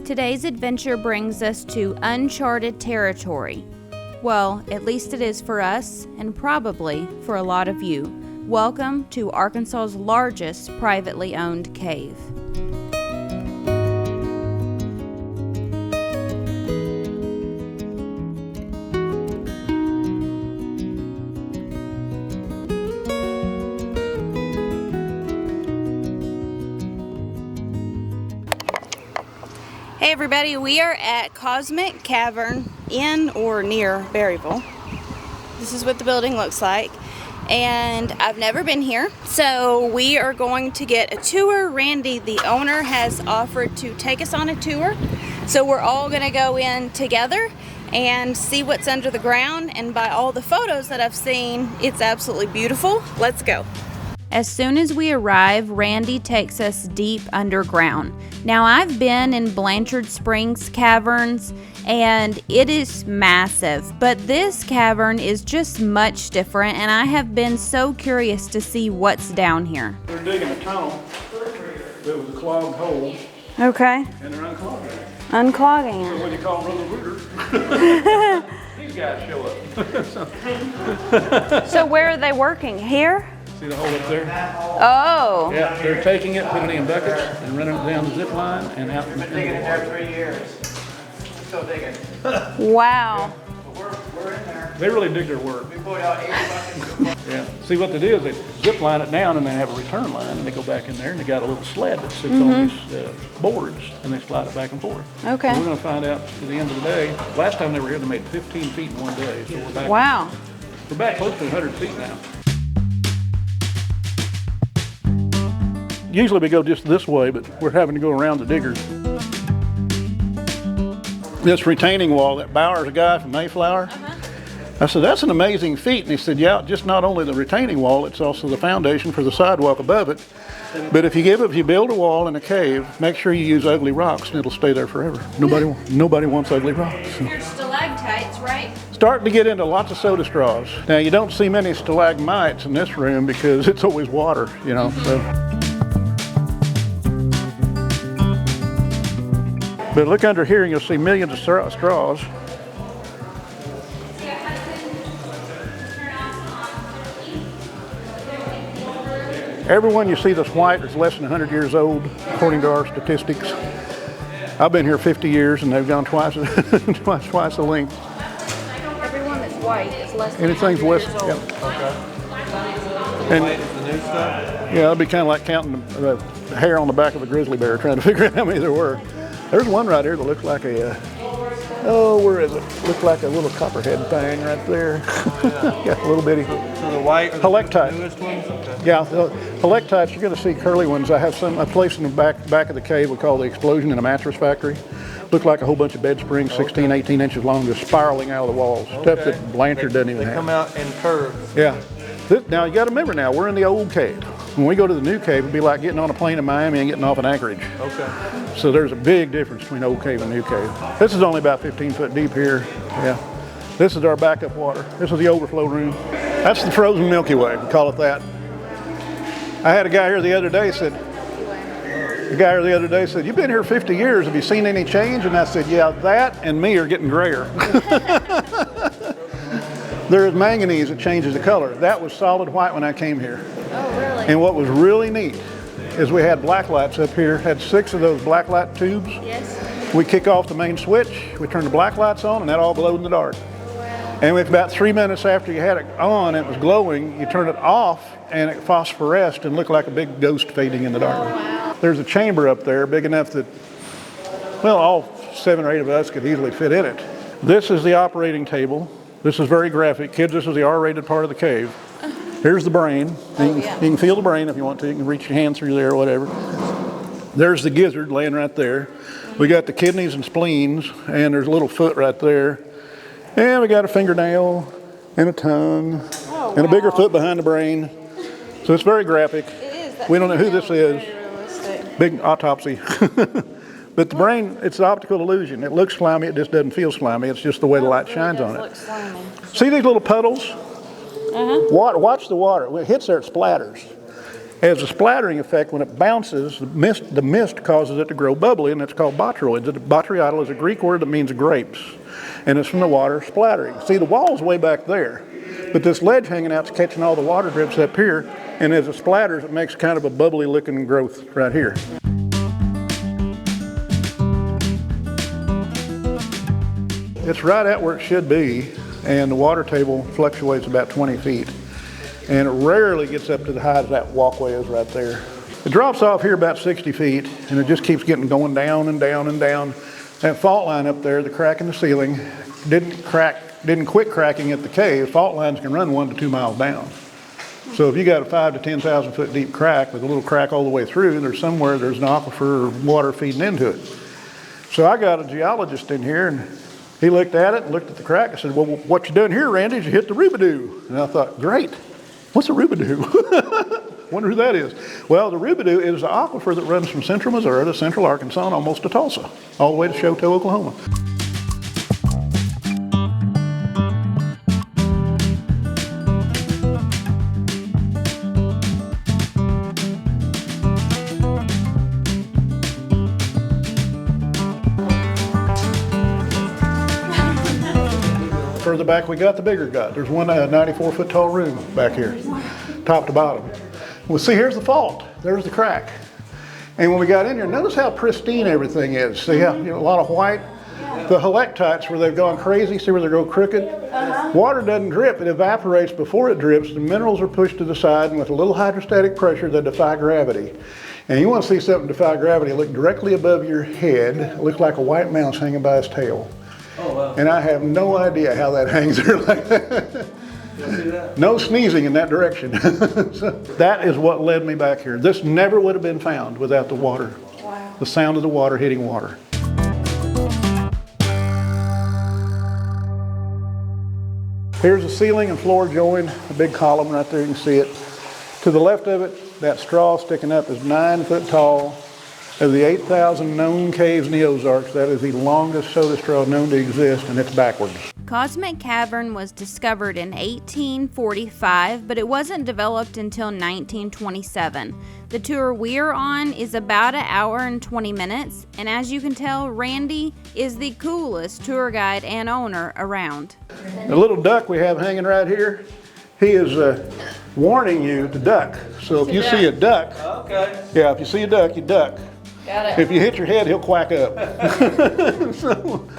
Today's adventure brings us to uncharted territory. Well, at least it is for us, and probably for a lot of you. Welcome to Arkansas's largest privately owned cave. Hey everybody, we are at Cosmic Cavern in or near Berryville. This is what the building looks like, and I've never been here, so we are going to get a tour. Randy, the owner, has offered to take us on a tour, so we're all going to go in together and see what's under the ground, and by all the photos that I've seen, it's absolutely beautiful. Let's go. As soon as we arrive, Randy takes us deep underground. Now, I've been in Blanchard Springs caverns, and it is massive, but this cavern is just much different, and I have been so curious to see what's down here. They're digging a tunnel. It was a clogged hole. Okay. And they're unclogging it. Unclogging it. So what do you call them, Brother Rooter? These guys show up. So where are they working? Here? See the hole up there? Oh. Yeah, they're taking it, putting it in buckets, and running it down the zip line and out in the Digging in there 3 years. Still digging. Wow. We're in there. They really dig their work. We pulled out 80 buckets. Yeah. See what they do is they zip line it down and they have a return line, and they go back in there and they got a little sled that sits on these boards, and they slide it back and forth. Okay. And we're going to find out at the end of the day. Last time they were here, they made 15 feet in one day. So we're back. Wow. We're back close to 100 feet now. Usually we go just this way, but we're having to go around the diggers. This retaining wall, that Bowers guy from Mayflower, I said, that's an amazing feat. And he said, yeah, just not only the retaining wall, it's also the foundation for the sidewalk above it. But if you build a wall in a cave, make sure you use ugly rocks and it'll stay there forever. Nobody wants ugly rocks. Here's stalactites, right? Starting to get into lots of soda straws. Now you don't see many stalagmites in this room because it's always water, you know. So. But look under here and you'll see millions of straws. Everyone you see that's white is less than 100 years old, according to our statistics. I've been here 50 years and they've gone twice the length. Everyone that's white is less than Anything's 100 less, years old. yeah. Okay. And, White is the new stuff? yeah, it'd be kind of like counting the hair on the back of a grizzly bear, trying to figure out how many there were. There's one right here that looks like a, where is it? Looks like a little copperhead thing right there. Yeah, a little bitty. So the white are Helictite. the newest ones? Okay. Yeah, the helictites, you're going to see curly ones. I have a place in the back of the cave we call the Explosion in a Mattress Factory. Look like a whole bunch of bed springs, 16, 18 inches long, just spiraling out of the walls. Stuff that Blanchard doesn't even have. They come out in curves. Yeah. Now you got to remember now, we're in the old cave. When we go to the new cave, it'd be like getting on a plane in Miami and getting off in Anchorage. Okay. So there's a big difference between old cave and new cave. This is only about 15 foot deep here. Yeah. This is our backup water. This is the overflow room. That's the frozen Milky Way, we call it that. I had a guy here the other day said, you've been here 50 years, have you seen any change? And I said, yeah, that and me are getting grayer. There is manganese that changes the color. That was solid white when I came here. Oh, really? And what was really neat is we had black lights up here, had 6 of those black light tubes. Yes. We kick off the main switch, we turn the black lights on, and that all glowed in the dark. Wow. And with about 3 minutes after you had it on, it was glowing, you turn it off, and it phosphoresced and looked like a big ghost fading in the dark. Oh, wow. There's a chamber up there big enough that, well, all 7 or 8 of us could easily fit in it. This is the operating table. This is very graphic. Kids, this is the R-rated part of the cave. Here's the brain. You can feel the brain if you want to. You can reach your hand through there or whatever. There's the gizzard laying right there. We got the kidneys and spleens, and there's a little foot right there. And we got a fingernail and a tongue and a bigger foot behind the brain. So it's very graphic. It is. We don't know who this is. Very realistic. Big autopsy. But the brain, it's an optical illusion. It looks slimy, it just doesn't feel slimy. It's just the way the light shines on it. See these little puddles? Watch the water. When it hits there, it splatters. As a splattering effect, when it bounces, the mist causes it to grow bubbly, and it's called botryoids. Botryoidal is a Greek word that means grapes, and it's from the water splattering. See, the wall's way back there, but this ledge hanging out's catching all the water drips up here, and as it splatters, it makes kind of a bubbly looking growth right here. It's right at where it should be, and the water table fluctuates about 20 feet. And it rarely gets up to the height as that walkway is right there. It drops off here about 60 feet, and it just keeps going down and down and down. That fault line up there, the crack in the ceiling, didn't quit cracking at the cave. Fault lines can run 1 to 2 miles down. So if you got a 5,000 to 10,000 foot deep crack with a little crack all the way through, there's an aquifer or water feeding into it. So I got a geologist in here, and he looked at it and looked at the crack. I said, well, what you done here, Randy, is you hit the rubidoo. And I thought, great. What's a rubidoo? Wonder who that is. Well, the rubidoo is the aquifer that runs from central Missouri to central Arkansas and almost to Tulsa, all the way to Choteau, Oklahoma. Further back we got, the bigger gut. There's one 94-foot tall room back here, top to bottom. Well, see, here's the fault. There's the crack. And when we got in here, notice how pristine everything is. See how, a lot of white? The helictites where they've gone crazy, see where they go crooked? Water doesn't drip, it evaporates before it drips. The minerals are pushed to the side, and with a little hydrostatic pressure, they defy gravity. And you want to see something defy gravity, look directly above your head. It looks like a white mouse hanging by its tail. Oh, wow. And I have no idea how that hangs there like that. You'll see that. No sneezing in that direction. So that is what led me back here. This never would have been found without the water. Wow. The sound of the water hitting water. Here's the ceiling and floor join, a big column right there, you can see it. To the left of it, that straw sticking up is 9 foot tall. Of the 8,000 known caves in the Ozarks, that is the longest soda straw known to exist, and it's backwards. Cosmic Cavern was discovered in 1845, but it wasn't developed until 1927. The tour we're on is about an hour and 20 minutes, and as you can tell, Randy is the coolest tour guide and owner around. The little duck we have hanging right here, he is warning you to duck. So if you see a duck, Okay. yeah, if you see a duck, you duck. Got it. If you hit your head, he'll quack up. So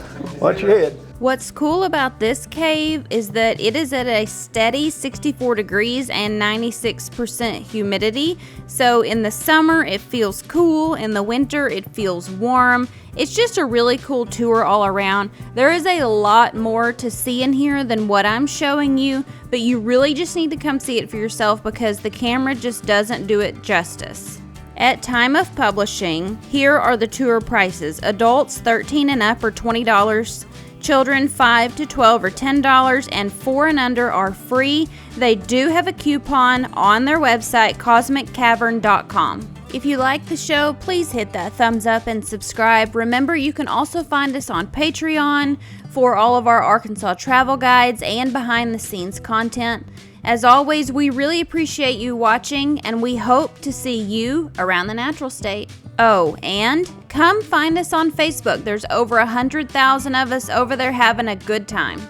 watch your head. What's cool about this cave is that it is at a steady 64 degrees and 96% humidity. So in the summer, it feels cool. In the winter, it feels warm. It's just a really cool tour all around. There is a lot more to see in here than what I'm showing you, but you really just need to come see it for yourself because the camera just doesn't do it justice. At time of publishing, here are the tour prices. Adults 13 and up are $20. Children 5 to 12 are $10, and 4 and under are free. They do have a coupon on their website, cosmiccavern.com. If you like the show, please hit that thumbs up and subscribe. Remember, you can also find us on Patreon for all of our Arkansas travel guides and behind the scenes content. As always, we really appreciate you watching, and we hope to see you around the natural state. Oh, and come find us on Facebook. There's over 100,000 of us over there having a good time.